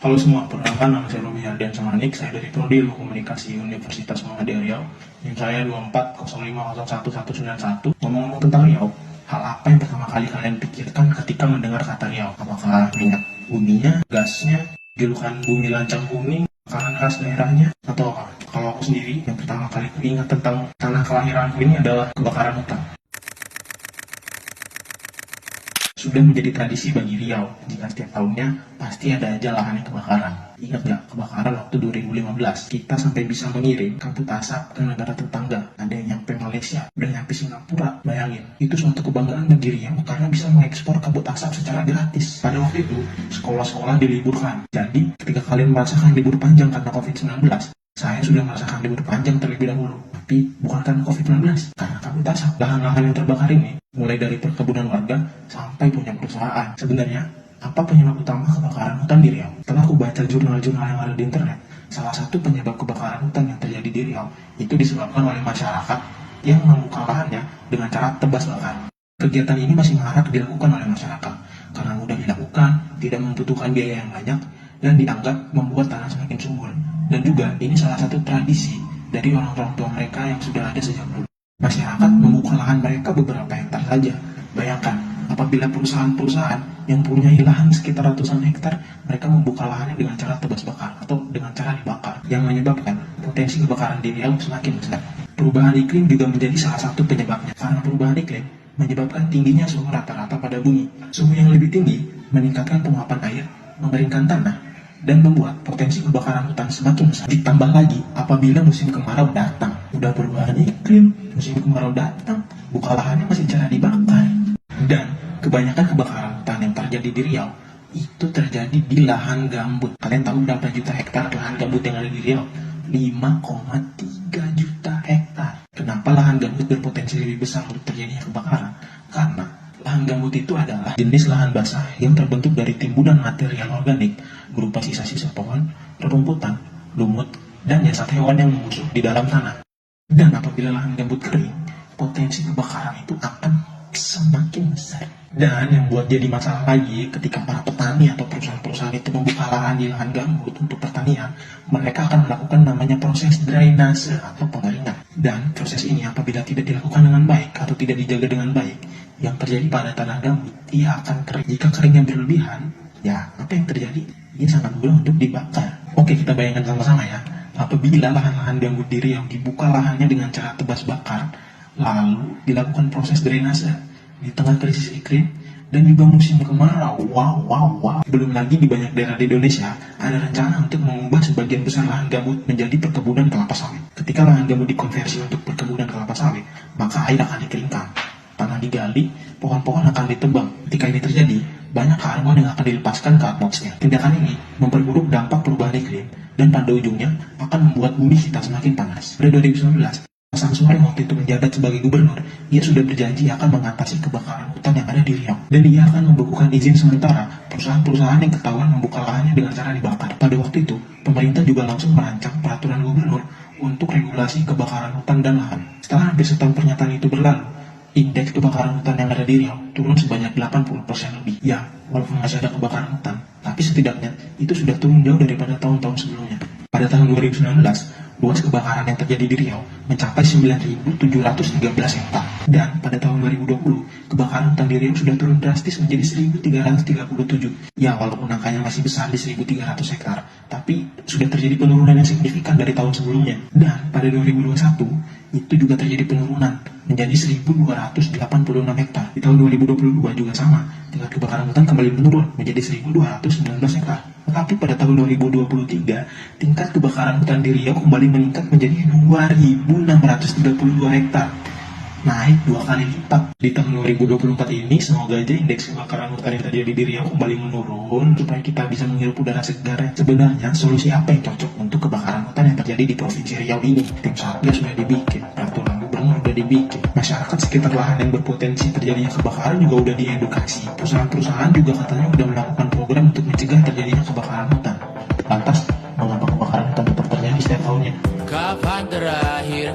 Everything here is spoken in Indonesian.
Halo semua, perkenalkan nama saya Romi Ardian Samanik, saya dari Prodi Ilmu Komunikasi Universitas Muhammadiyah Riau. NIM saya 2405019191. Ngomong-ngomong tentang Riau, hal apa yang pertama kali kalian pikirkan ketika mendengar kata Riau? Apakah minyak buminya, gasnya, julukan bumi lancang kuning, makanan khas daerahnya, atau apa? Kalau aku sendiri, yang pertama kali aku ingat tentang tanah kelahiranku ini adalah kebakaran hutan. Sudah menjadi tradisi bagi Riau, jika setiap tahunnya pasti ada aja lahan yang kebakaran. Ingat nggak kebakaran waktu 2015? Kita sampai bisa mengirim kabut asap ke negara tetangga. Ada yang nyampe Malaysia, udah nyampe Singapura. Bayangin, itu suatu kebanggaan bagi Riau karena bisa mengekspor kabut asap secara gratis. Pada waktu itu, sekolah-sekolah diliburkan. Jadi, ketika kalian merasakan libur panjang karena COVID-19, saya sudah merasakan libur panjang terlebih dahulu. Tapi bukan karena COVID-19, karena kabut asap. Lahan-lahan yang terbakar ini mulai dari perkebunan warga sampai punya perusahaan. Sebenarnya, apa penyebab utama kebakaran hutan di Riau? Setelah aku baca jurnal-jurnal yang ada di internet, salah satu penyebab kebakaran hutan yang terjadi di Riau itu disebabkan oleh masyarakat yang membuka lahannya dengan cara tebas bakar. Kegiatan ini masih marak dilakukan oleh masyarakat karena mudah dilakukan, tidak membutuhkan biaya yang banyak, dan dianggap membuat tanah semakin subur. Dan juga ini salah satu tradisi dari orang-orang tua mereka yang sudah ada sejak dulu. Masyarakat membuka lahan mereka beberapa hektar saja. Bayangkan, apabila perusahaan-perusahaan yang punya lahan sekitar ratusan hektar, mereka membuka lahannya dengan cara tebas bakar atau dengan cara dibakar, yang menyebabkan potensi kebakaran di Riau semakin besar. Perubahan iklim juga menjadi salah satu penyebabnya. Karena perubahan iklim menyebabkan tingginya suhu rata-rata pada bumi. Suhu yang lebih tinggi meningkatkan penguapan air, mengeringkan tanah, dan membuat potensi kebakaran hutan semakin besar. Ditambah lagi apabila musim kemarau datang. Udah perubahan iklim, musim kemarau datang, buka lahannya masih cara dibakar. Dan kebanyakan kebakaran hutan yang terjadi di Riau itu terjadi di lahan gambut. Kalian tahu berapa juta hektar lahan gambut yang ada di Riau? 5,3 juta hektar. Kenapa lahan gambut berpotensi lebih besar untuk terjadinya kebakaran? Karena lahan gambut itu adalah jenis lahan basah yang terbentuk dari timbunan material organik berupa sisa-sisa pohon, rerumputan, lumut, dan jasad hewan yang membusuk di dalam tanah. Dan apabila lahan gambut kering, potensi kebakaran itu akan semakin besar. Dan yang buat jadi masalah lagi, ketika para petani atau perusahaan-perusahaan itu membuka lahan di lahan gambut untuk pertanian, mereka akan melakukan namanya proses drainase atau pengeringan. Dan proses ini apabila tidak dilakukan dengan baik atau tidak dijaga dengan baik, yang terjadi pada tanah gambut, ia akan kering. Jika keringnya berlebihan, ya apa yang terjadi? Ia sangat mudah untuk dibakar. Oke, kita bayangkan sama-sama ya. Apabila lahan-lahan gambut di Riau dibuka lahannya dengan cara tebas bakar, lalu dilakukan proses drainase di tengah krisis iklim dan juga musim kemarau. Wow. Belum lagi di banyak daerah di Indonesia ada rencana untuk mengubah sebagian besar lahan gambut menjadi perkebunan kelapa sawit. Ketika lahan gambut dikonversi untuk perkebunan kelapa sawit, maka air akan dikeringkan, tanah digali, pohon-pohon akan ditebang. Ketika ini terjadi, banyak karbon yang akan dilepaskan ke atmosfer. Tindakan ini memperburuk dampak perubahan iklim dan pada ujungnya akan membuat bumi kita semakin panas. Pada 2019, Sang Suari waktu itu menjabat sebagai gubernur, ia sudah berjanji akan mengatasi kebakaran hutan yang ada di Riau. Dan ia akan membukukan izin sementara perusahaan-perusahaan yang ketahuan membuka lahannya dengan cara dibakar. Pada waktu itu, pemerintah juga langsung merancang peraturan gubernur untuk regulasi kebakaran hutan dan lahan. Setelah hampir setahun pernyataan itu berlalu, indeks kebakaran hutan yang ada di Riau turun sebanyak 80% lebih. Ya, walaupun masih ada kebakaran hutan, tapi setidaknya itu sudah turun jauh daripada tahun-tahun sebelumnya. Pada tahun 2019, luas kebakaran yang terjadi di Riau mencapai 9.713 hektar. Dan pada tahun 2020, kebakaran hutan di Riau sudah turun drastis menjadi 1.337. Ya, walaupun angkanya masih besar di 1.300 hektar, tapi sudah terjadi penurunan yang signifikan dari tahun sebelumnya. Dan pada 2021, itu juga terjadi penurunan menjadi 1.286 hektar. Di tahun 2022 juga sama, tingkat kebakaran hutan kembali menurun menjadi 1.219 hektar. Tetapi pada tahun 2023, tingkat kebakaran hutan di Riau kembali meningkat menjadi 2.632 hektar. Naik 2 kali lipat. Di tahun 2024 ini, semoga aja indeks kebakaran hutan yang terjadi di Riau kembali menurun supaya kita bisa menghirup udara segar. Sebenarnya, solusi apa yang cocok untuk kebakaran hutan yang terjadi di Provinsi Riau ini? Tim Satgas sudah dibikin, peraturan gubernur sudah dibikin, masyarakat sekitar lahan yang berpotensi terjadinya kebakaran juga udah diedukasi. Perusahaan-perusahaan juga katanya udah melakukan program untuk mencegah terjadinya kebakaran hutan. Lantas, mengapa kebakaran hutan tetap terjadi setiap tahunnya? Kapan terakhir